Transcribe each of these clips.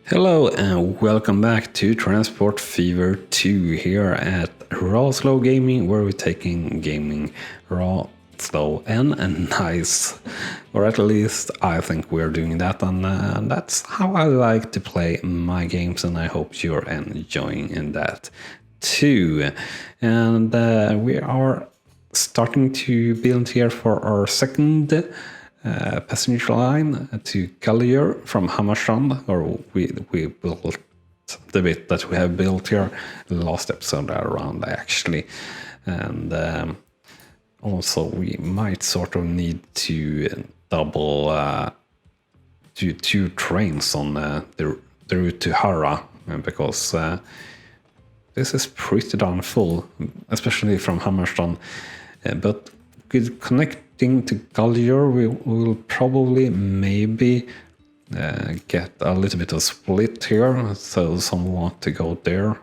Hello and welcome back to Transport Fever 2 here at RawSlowGaming, where we're taking gaming raw, slow and nice. Or at least I think we're doing that, and that's how I like to play my games, and I hope you're enjoying that too. And we are starting to build here for our second passenger line to Collier from Hammarstrand, or we built the bit that we have built here last episode around actually. And also we might sort of need to double do two trains on the route to Hara, because this is pretty darn full, especially from Hammarstrand. But with connecting to Collier, we will probably maybe get a little bit of split here, so some want to go there.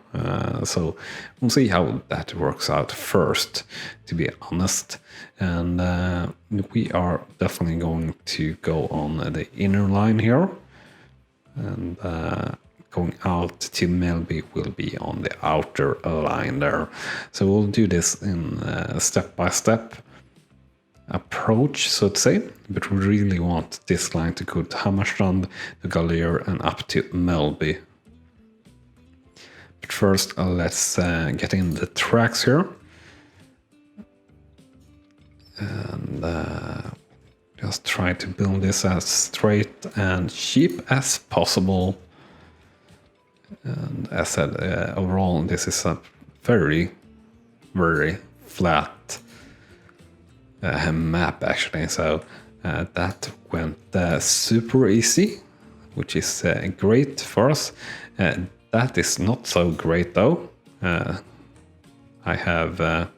So we'll see how that works out first, to be honest. And we are definitely going to go on the inner line here, and going out to Melby will be on the outer line there. So we'll do this in step-by-step approach, so to say, but we really want this line to go to Hammarstrand, to Collier and up to Melby. But first let's get in the tracks here and just try to build this as straight and cheap as possible. And as said, overall this is a very flat map actually, so that went super easy, which is great for us. That is not so great though. I have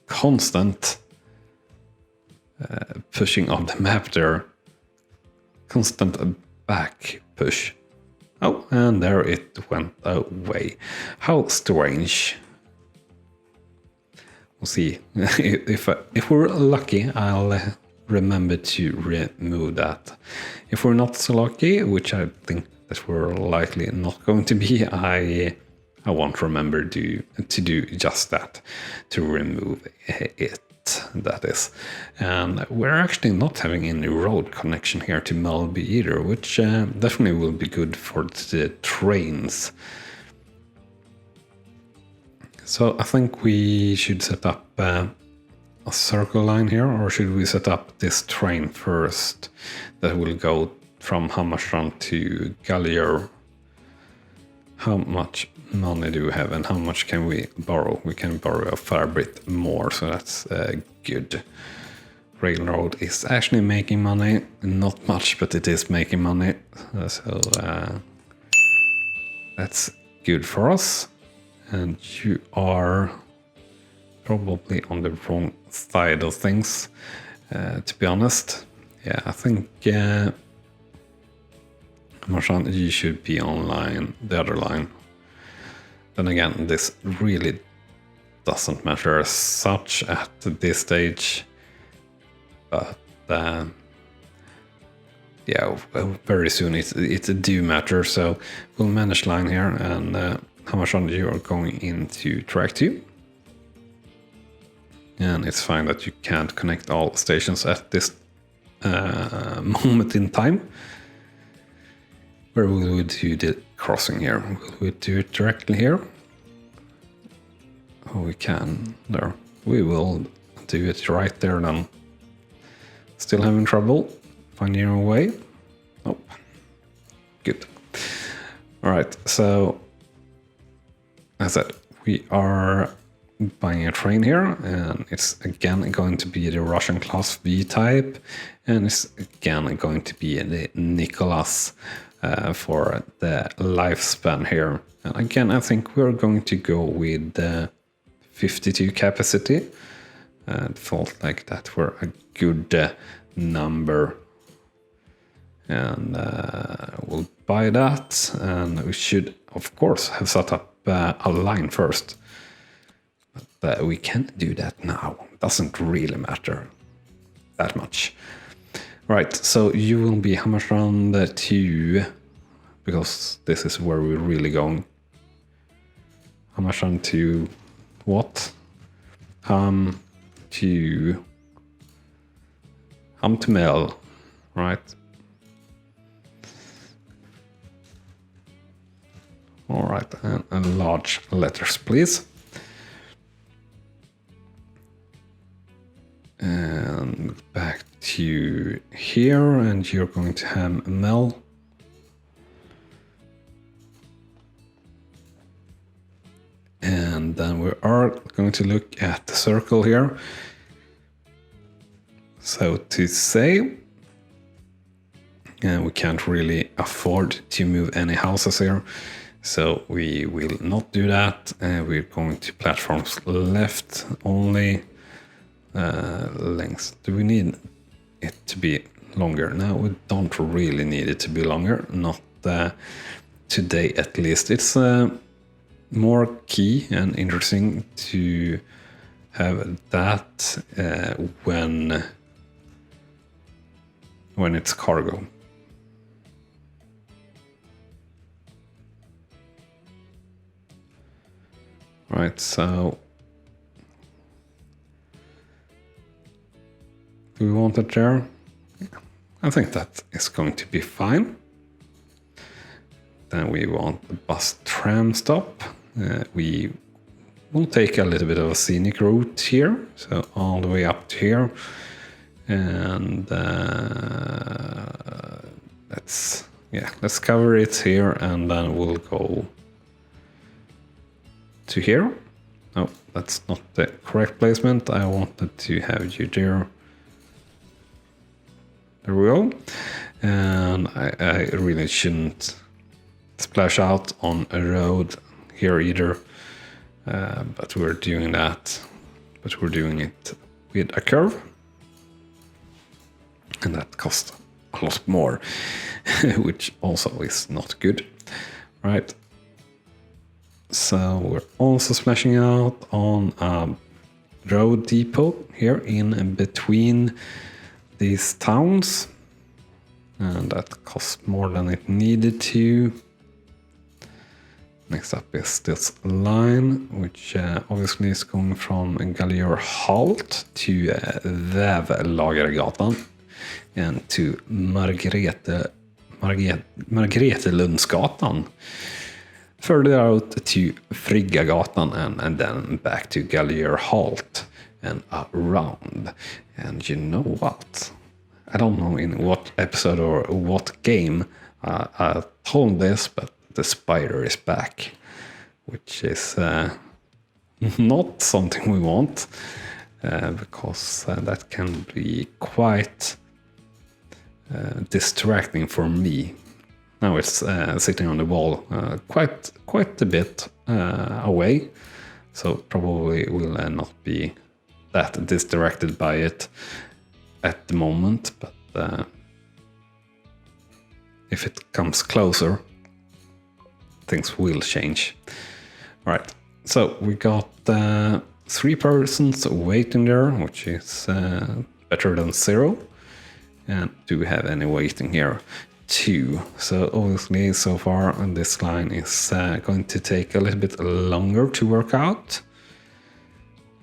constant pushing of the map there, constant back push. Oh, and there it went away. How strange. We'll see. If we're lucky, I'll remember to remove that. If we're not so lucky, which I think that we're likely not going to be, I won't remember to do just that, to remove it. That is. And we're actually not having any road connection here to Melby either, which definitely will be good for the trains. So I think we should set up a circle line here, or should we set up this train first that will go from Hammarstrand to Collier? How much money do we have and how much can we borrow? We can borrow a fair bit more, so that's good. Railroad is actually making money, not much, but it is making money, so that's good for us. And you are probably on the wrong side of things, to be honest. Yeah, I think Marchand, you should be on line, the other line. Then again, this really doesn't matter as such at this stage, but yeah, very soon it do matter. So we'll manage line here, and how much on you are going into track 2. And it's fine that you can't connect all stations at this moment in time. Where will we do the crossing here? Will we do it directly here? Oh, we can. There. We will do it right there then. Still having trouble finding our way? Nope. Good. Alright, so as I said, we are buying a train here, and it's again going to be the Russian class V type, and it's again going to be the Nicholas for the lifespan here. And again, I think we're going to go with the 52 capacity. It felt like that were a good number, and we'll buy that. And we should, of course, have set up a line first, but we can't do that now. Doesn't really matter that much. Right, so you will be Hammarstrand to because this is where we're really going. Hammarstrand to what? To Mel, right? All right, and large letters, please. And back to here, and you're going to have Mel. And then we are going to look at the circle here. So to say, we can't really afford to move any houses here. So we will not do that. We're going to platforms left only. Length. Do we need it to be longer? No, we don't really need it to be longer. Not today at least. It's more key and interesting to have that when it's cargo. Right, so do we want it there? I think that is going to be fine. Then we want the bus tram stop. We will take a little bit of a scenic route here, so all the way up to here. And let's cover it here, and then we'll go to here. No, that's not the correct placement. I wanted to have you there. There we go. And I really shouldn't splash out on a road here either. But we're doing that. But we're doing it with a curve. And that costs a lot more, which also is not good. Right. So we're also splashing out on a road depot here in between these towns, and that costs more than it needed to. Next up is this line, which obviously is going from Gallier Halt to Vävlagergatan and to Margretelundsgatan. Further out to Friggagatan and then back to Gallier Halt and around. And you know what? I don't know in what episode or what game I told this, but the spider is back, which is not something we want, because that can be quite distracting for me. Now it's sitting on the wall quite a bit away, so probably will not be that distracted by it at the moment, but if it comes closer, things will change. All right, so we got 3 persons waiting there, which is better than 0. And do we have any waiting here? 2. So obviously so far this line is going to take a little bit longer to work out.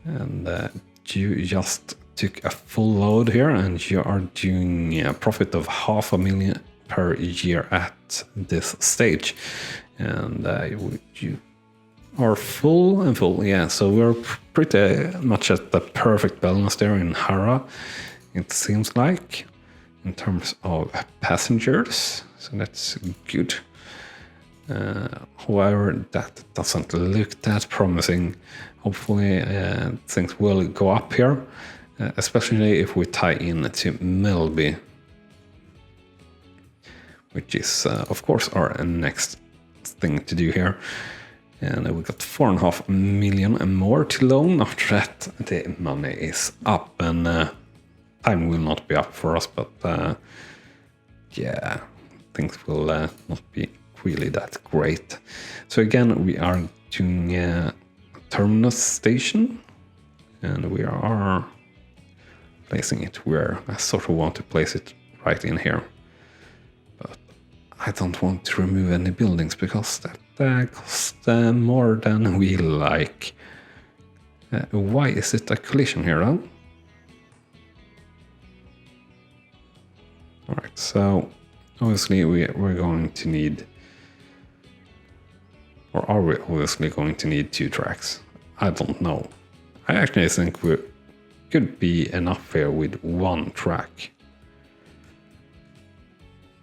And you just took a full load here, and you are doing a profit of 500,000 per year at this stage. And you are full and full, yeah. So we're pretty much at the perfect balance there in Hara, it seems like, in terms of passengers, so that's good. However, that doesn't look that promising. Hopefully things will go up here, especially if we tie in to Melby, which is of course our next thing to do here. And we got 4.5 million and more to loan. After that the money is up, and time will not be up for us, but yeah, things will not be really that great. So again, we are doing a terminus station, and we are placing it where I sort of want to place it, right in here. But I don't want to remove any buildings because that costs more than we like. Why is it a collision here then? Alright, so obviously we're going to need, or are we obviously going to need 2 tracks? I don't know. I actually think we could be enough here with 1 track.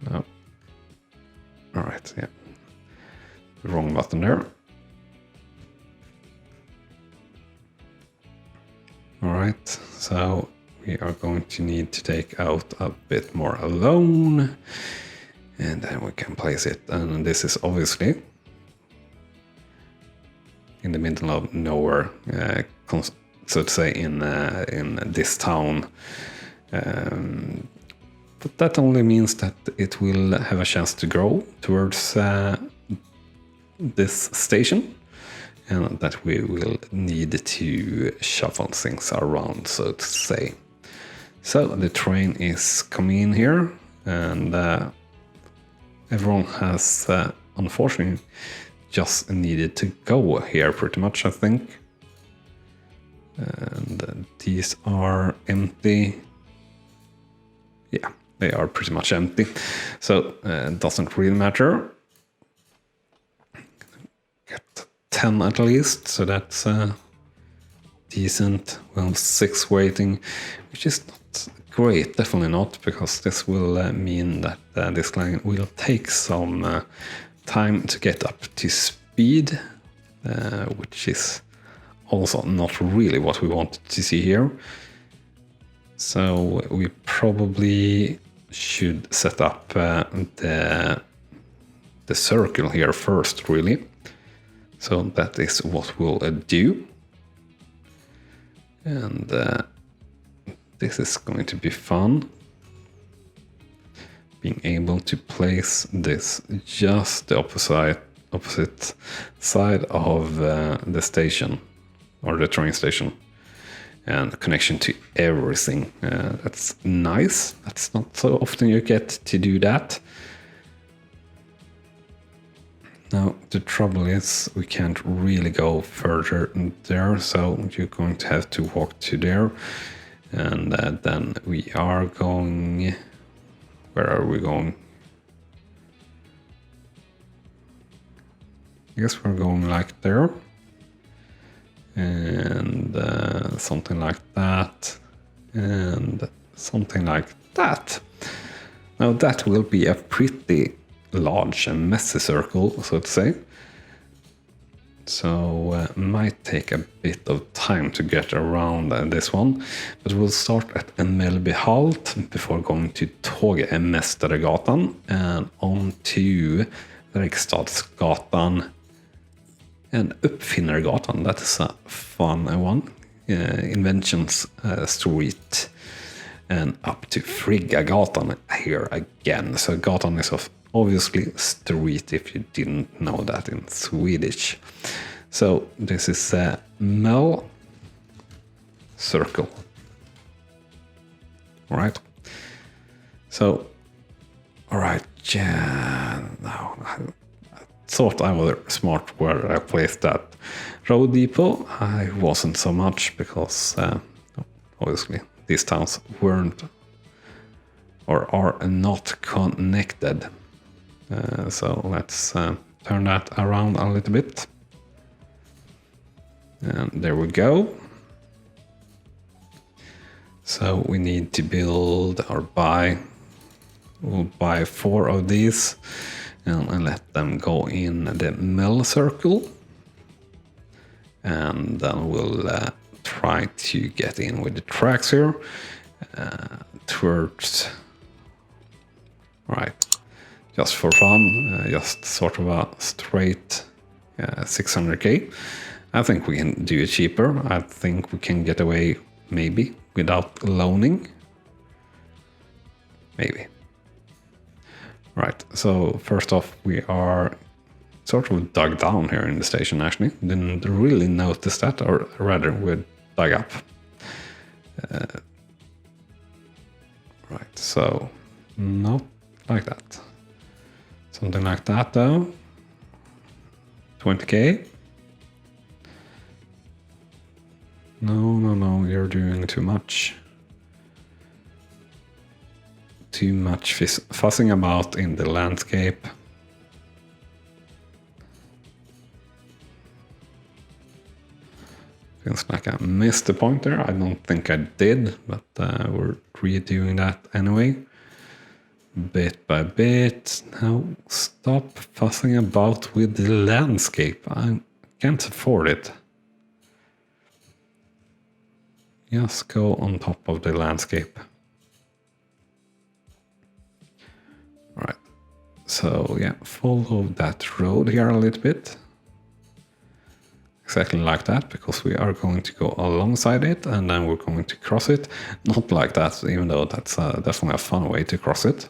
No. Alright, yeah. Wrong button there. Alright, so we are going to need to take out a bit more alone. And then we can place it. And this is obviously in the middle of nowhere, so to say, in this town. But that only means that it will have a chance to grow towards this station, and that we will need to shuffle things around, so to say. So the train is coming in here, and everyone has unfortunately just needed to go here pretty much, I think. And these are empty. Yeah, they are pretty much empty, so it doesn't really matter. Get 10 at least, so that's decent. Well, 6 waiting, which is not great, definitely not, because this will mean that this line will take some time to get up to speed, which is also not really what we wanted to see here. So we probably should set up the circle here first, really. So that is what we'll do. And this is going to be fun. Being able to place this just the opposite side of the station, or the train station, and connection to everything. That's nice. That's not so often you get to do that. Now, the trouble is we can't really go further there, so you're going to have to walk to there. And then we are going... Where are we going? I guess we're going like there. And something like that. And something like that. Now that will be a pretty large and messy circle, so to say. So might take a bit of time to get around this one. But we'll start at Mellby Halt before going to Tågmästaregatan and on to Verkstadsgatan and Uppfinnargatan. That is a fun one. Inventions Street and up to Friggagatan here again. So gatan is obviously street, if you didn't know that in Swedish. So this is a Mell circle. All right. So, all right. Yeah. Now I thought I was smart where I placed that road depot. I wasn't so much because obviously these towns weren't or are not connected. So let's turn that around a little bit. And there we go. So we need to build or buy. We'll buy 4 of these and let them go in the Mell circle. And then we'll try to get in with the tracks here towards... Right. Just for fun, just sort of a straight 600k. I think we can do it cheaper. I think we can get away maybe without loaning. Maybe. Right, so first off we are sort of dug down here in the station actually. Didn't really notice that, or rather we dug up. Right, so not like that. Something like that though. 20k. No, you're doing too much. Too much fussing about in the landscape. Feels like I missed the point there. I don't think I did, but we're redoing that anyway. Bit by bit. Now stop fussing about with the landscape. I can't afford it. Just go on top of the landscape. Alright. So yeah, follow that road here a little bit. Exactly like that, because we are going to go alongside it and then we're going to cross it. Not like that, even though that's definitely a fun way to cross it.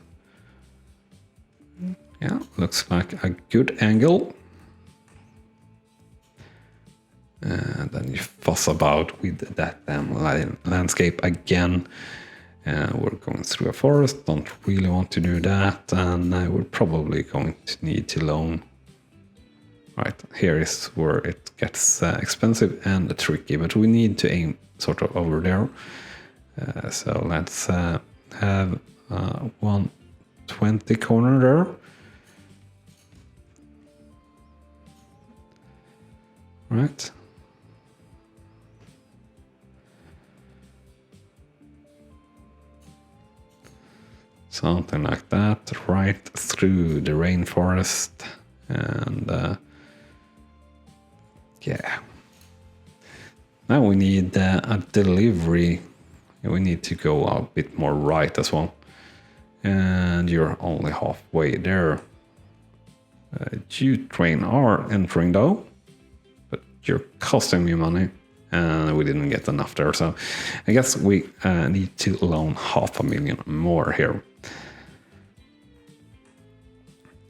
Yeah, looks like a good angle. And then you fuss about with that landscape again. We're going through a forest, don't really want to do that, and we're probably going to need to loan. Right, here is where it gets expensive and tricky, but we need to aim sort of over there. So let's have 120 corner there. Right. Something like that, right through the rainforest, and yeah. Now we need a delivery. We need to go a bit more right as well. And you're only halfway there. You train are entering though, but you're costing me money. And we didn't get enough there, so I guess we need to loan 500,000 more here.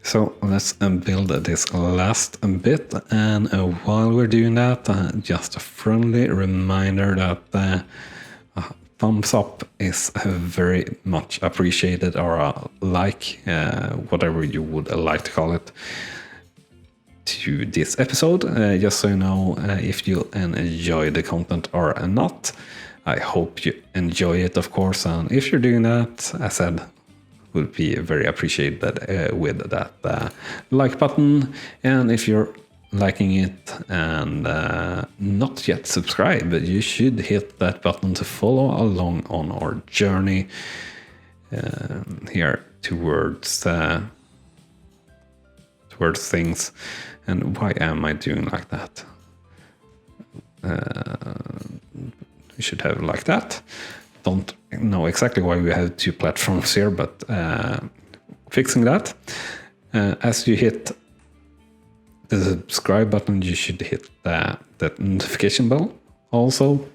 So let's build this last bit, and while we're doing that, just a friendly reminder that thumbs up is very much appreciated, or like, whatever you would like to call it, to this episode, just so you know if you enjoy the content or not. I hope you enjoy it, of course, and if you're doing that, as I said, would be very appreciated with that like button. And if you're liking it and not yet subscribed, you should hit that button to follow along on our journey here towards things. And why am I doing like that? We should have like that. Don't know exactly why we have two platforms here, but fixing that. As you hit the subscribe button, you should hit that notification bell also.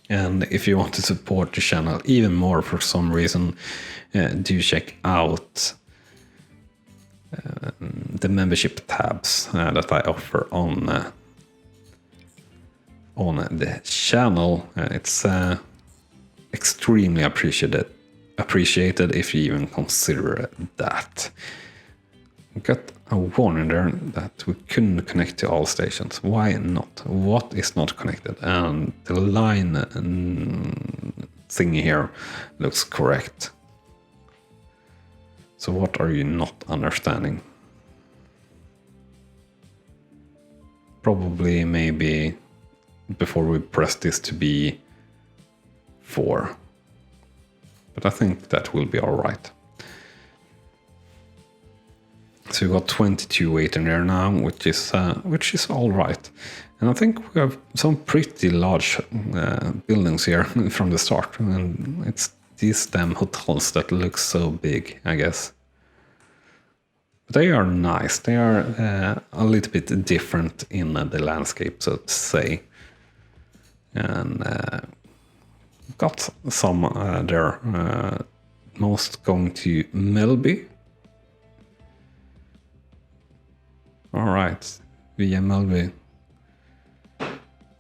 And if you want to support the channel even more for some reason, do check out the membership tabs that I offer on the channel. It's extremely appreciated if you even consider that. We got a warning there that we couldn't connect to all stations. Why not? What is not connected? And the line thingy here looks correct. So what are you not understanding? Probably maybe before we press this to be 4. But I think that will be all right. So we got 22 weight in there now, which is all right. And I think we have some pretty large buildings here from the start, and it's these damn hotels that look so big, I guess. But they are nice. They are a little bit different in the landscape, so to say. And got some there. Most going to Melby. All right, via Melby.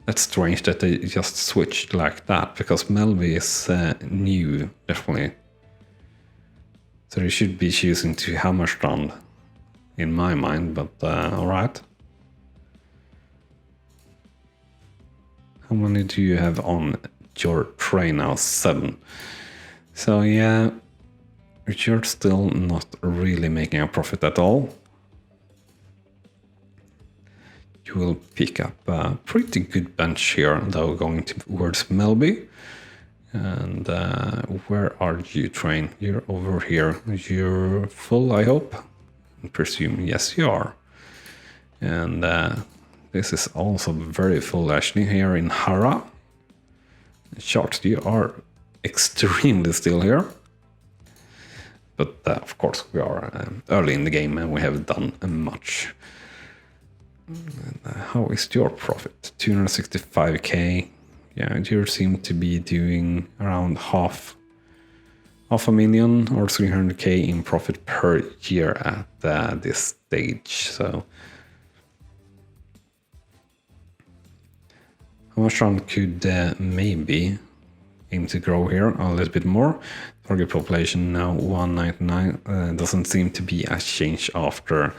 That's strange that they just switched like that, because Melby is new, definitely. So you should be choosing to Hammarstrand in my mind, but alright. How many do you have on your train now? 7. So yeah, you're still not really making a profit at all. You will pick up a pretty good bench here, though, going towards Melby. And where are you, train? You're over here. You're full, I hope. I presume, yes, you are. And this is also very full, actually, here in Hara. Short, you are extremely still here. But of course, we are early in the game and we have done much. How is your profit? 265k. Yeah, you seem to be doing around half a million or 300k in profit per year at this stage. So Hammarstrand could maybe aim to grow here a little bit more. Target population now 199. Doesn't seem to be a change after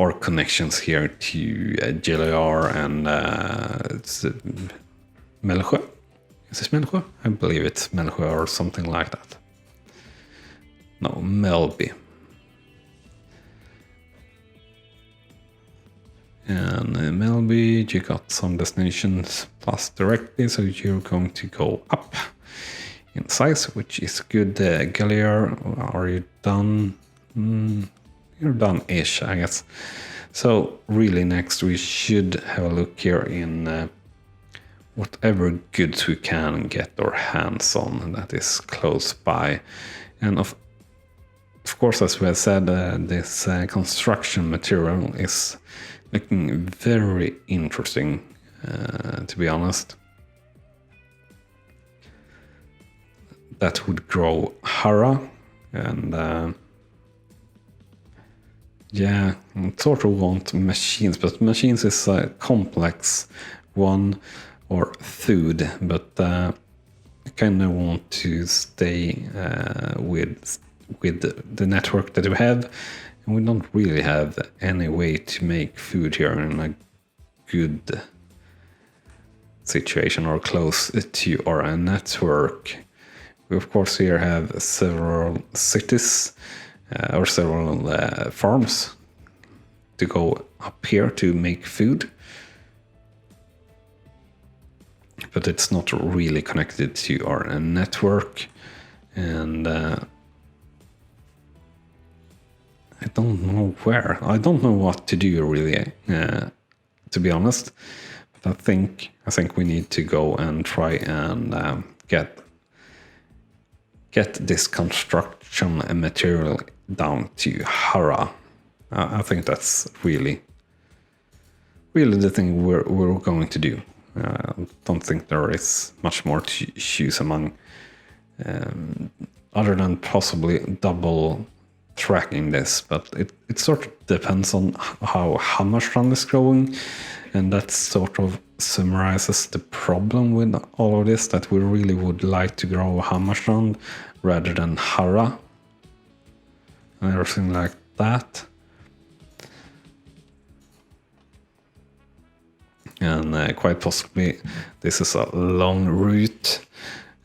our connections here to JLR and Mälsjö. Is this Mälsjö? I believe it's Mälsjö or something like that. No, Melby. And Melby, you got some destinations plus directly, so you're going to go up in size, which is good. Gallier, are you done? You're done-ish, I guess. So really next we should have a look here in whatever goods we can get our hands on that is close by. And of course, as we have said, this construction material is looking very interesting, to be honest. That would grow Hara, and yeah, I sort of want machines, but machines is a complex one, or food, but I kind of want to stay with the network that we have, and we don't really have any way to make food here in a good situation or close to our network. We of course here have several cities or several farms to go up here to make food, but it's not really connected to our network, and I don't know where. I don't know what to do really, to be honest. But I think we need to go and try and get this construction material down to Hara. I think that's really the thing we're going to do. I don't think there is much more to choose among, other than possibly double tracking this, but it sort of depends on how Hammarstrand is growing, and that sort of summarizes the problem with all of this, that we really would like to grow Hammarstrand rather than Hara and everything like that. And quite possibly this is a long route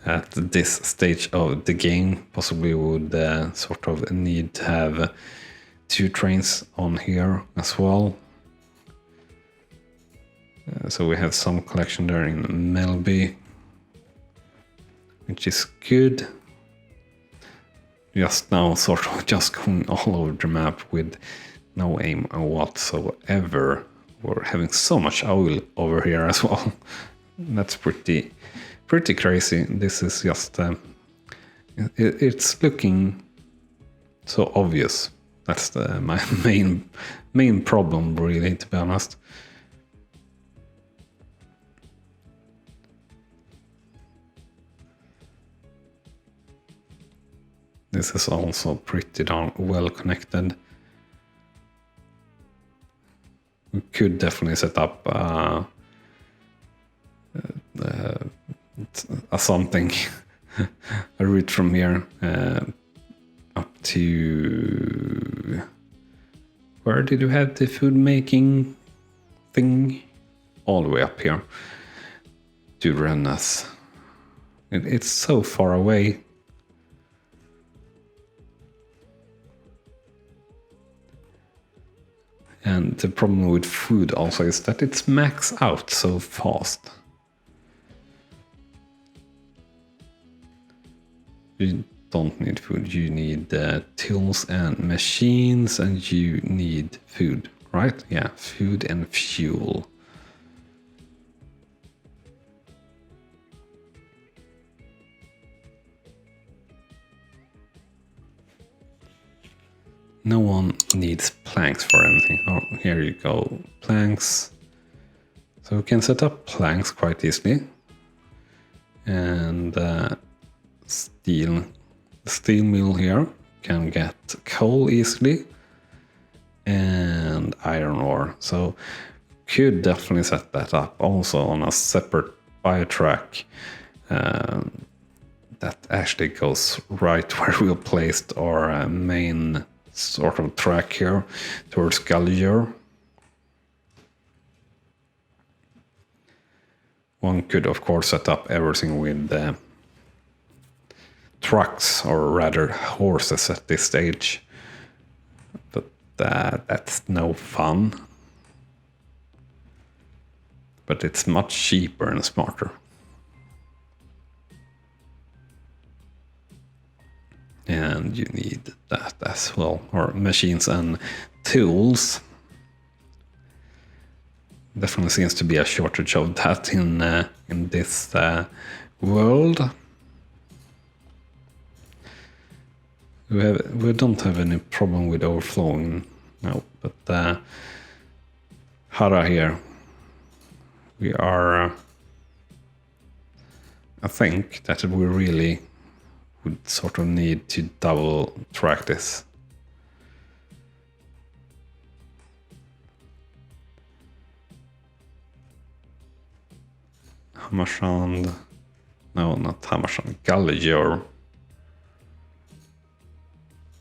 at this stage of the game. Possibly would sort of need to have 2 trains on here as well. So we have some collection there in Melby, which is good. Just now sort of just going all over the map with no aim whatsoever. We're having so much oil over here as well. That's pretty crazy. This is just it's looking so obvious. That's my main problem, really, to be honest. This is also pretty darn well connected. We could definitely set up a something, a route from here up to... Where did you have the food making thing? All the way up here to Rennes. It's so far away. And the problem with food also is that it's maxed out so fast. You don't need food, you need tools and machines, and you need food, right? Yeah, food and fuel. No one needs planks for anything. Oh, here you go, planks. So we can set up planks quite easily. And steel mill here can get coal easily. And iron ore. So could definitely set that up also on a separate biotrack that actually goes right where we placed our main sort of track here towards Gallier. One could of course set up everything with trucks, or rather horses at this stage, but that's no fun. But it's much cheaper and smarter. And you need that as well, or machines and tools. Definitely seems to be a shortage of that in this world. We don't have any problem with overflowing now, but Hara here, we are. I think that we really would sort of need to double track this. Hammarstrand, no, not Hammarstrand, Gallier.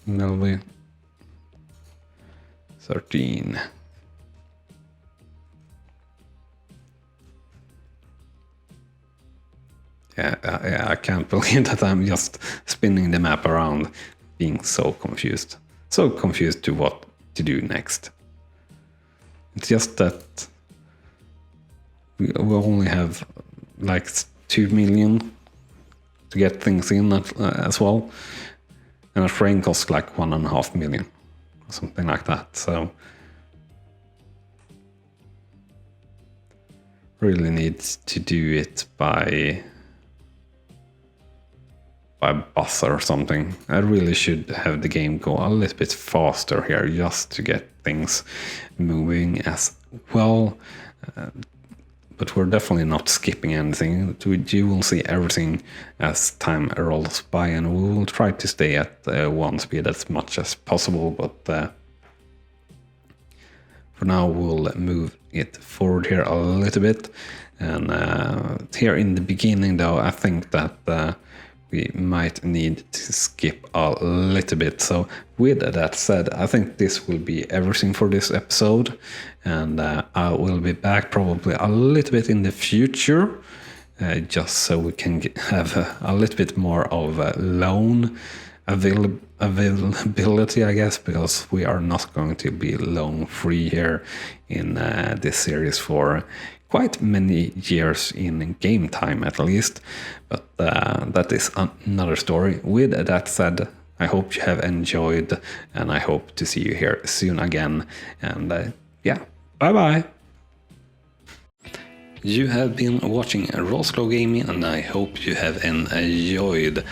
Melby 13. Yeah, I can't believe that I'm just spinning the map around, being so confused. So confused to what to do next. It's just that we only have like 2 million to get things in as well. And a train costs like 1.5 million, or something like that. So really needs to do it by bus or something. I really should have the game go a little bit faster here, just to get things moving as well. But we're definitely not skipping anything. You will see everything as time rolls by, and we will try to stay at one speed as much as possible. But for now, we'll move it forward here a little bit. And here in the beginning, though, I think that we might need to skip a little bit. So with that said, I think this will be everything for this episode, and I will be back probably a little bit in the future, just so we can have a little bit more of loan availability, I guess, because we are not going to be loan free here in this series for quite many years in game time at least, but that is another story. With that said, I hope you have enjoyed, and I hope to see you here soon again, and yeah, bye bye. You have been watching RawSlowGaming, and I hope you have enjoyed.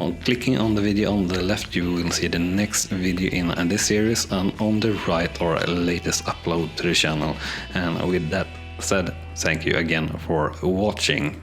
On clicking on the video on the left, you will see the next video in this series, and on the right, our latest upload to the channel. And with that said, thank you again for watching.